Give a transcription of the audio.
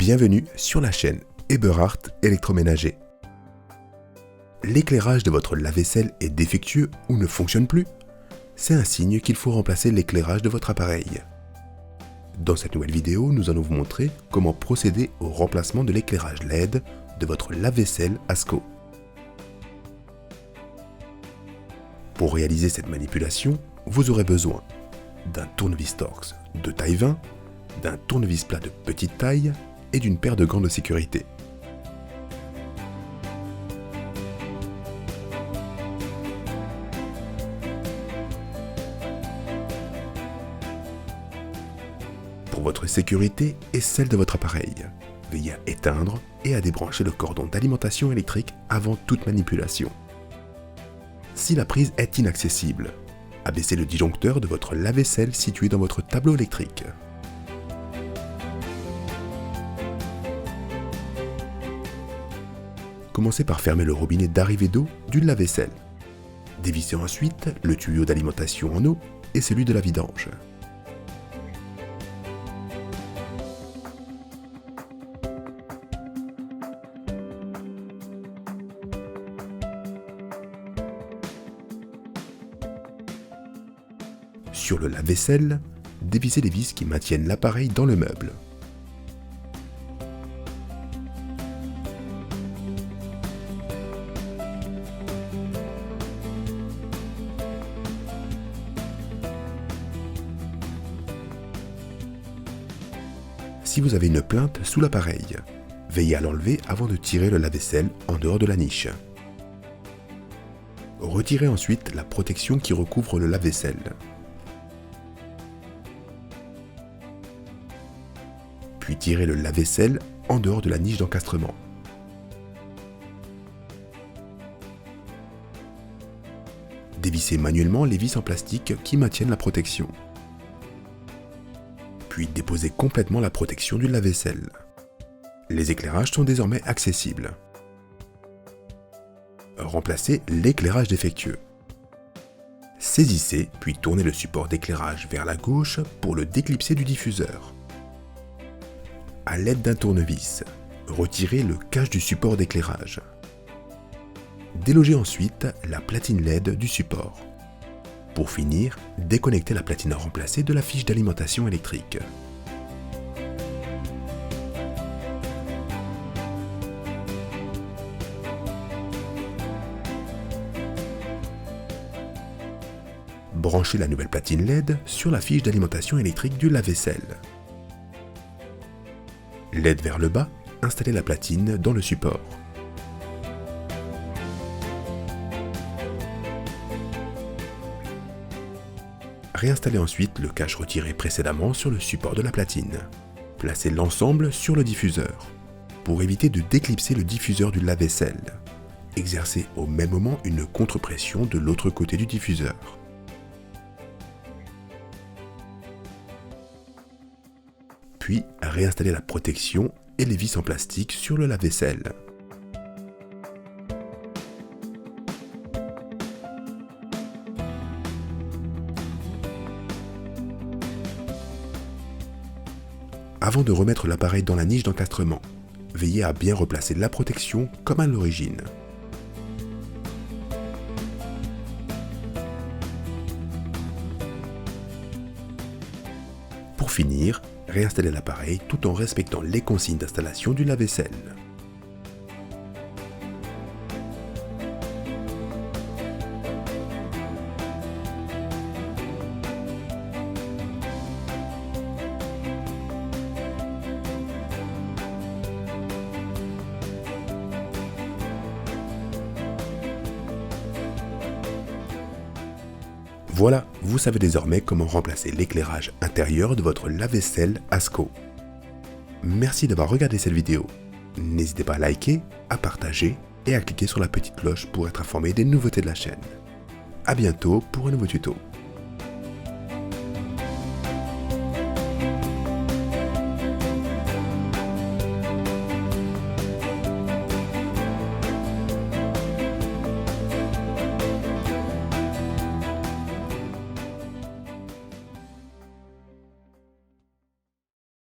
Bienvenue sur la chaîne Eberhard Électroménager. L'éclairage de votre lave-vaisselle est défectueux ou ne fonctionne plus? C'est un signe qu'il faut remplacer l'éclairage de votre appareil. Dans cette nouvelle vidéo, nous allons vous montrer comment procéder au remplacement de l'éclairage LED de votre lave-vaisselle ASCO. Pour réaliser cette manipulation, vous aurez besoin d'un tournevis Torx de taille 20, d'un tournevis plat de petite taille et d'une paire de gants de sécurité. Pour votre sécurité et celle de votre appareil, veillez à éteindre et à débrancher le cordon d'alimentation électrique avant toute manipulation. Si la prise est inaccessible, abaissez le disjoncteur de votre lave-vaisselle situé dans votre tableau électrique. Commencez par fermer le robinet d'arrivée d'eau du lave-vaisselle. Dévissez ensuite le tuyau d'alimentation en eau et celui de la vidange. Sur le lave-vaisselle, dévissez les vis qui maintiennent l'appareil dans le meuble. Si vous avez une plainte sous l'appareil, veillez à l'enlever avant de tirer le lave-vaisselle en dehors de la niche. Retirez ensuite la protection qui recouvre le lave-vaisselle. Puis tirez le lave-vaisselle en dehors de la niche d'encastrement. Dévissez manuellement les vis en plastique qui maintiennent la protection. Puis déposez complètement la protection du lave-vaisselle. Les éclairages sont désormais accessibles. Remplacez l'éclairage défectueux. Saisissez puis tournez le support d'éclairage vers la gauche pour le déclipser du diffuseur. À l'aide d'un tournevis, retirez le cache du support d'éclairage. Délogez ensuite la platine LED du support. Pour finir, déconnectez la platine à remplacer de la fiche d'alimentation électrique. Branchez la nouvelle platine LED sur la fiche d'alimentation électrique du lave-vaisselle. LED vers le bas, installez la platine dans le support. Réinstallez ensuite le cache retiré précédemment sur le support de la platine. Placez l'ensemble sur le diffuseur. Pour éviter de déclipser le diffuseur du lave-vaisselle, exercez au même moment une contre-pression de l'autre côté du diffuseur. Puis réinstallez la protection et les vis en plastique sur le lave-vaisselle. Avant de remettre l'appareil dans la niche d'encastrement, veillez à bien replacer la protection comme à l'origine. Pour finir, réinstallez l'appareil tout en respectant les consignes d'installation du lave-vaisselle. Voilà, vous savez désormais comment remplacer l'éclairage intérieur de votre lave-vaisselle ASCO. Merci d'avoir regardé cette vidéo. N'hésitez pas à liker, à partager et à cliquer sur la petite cloche pour être informé des nouveautés de la chaîne. A bientôt pour un nouveau tuto.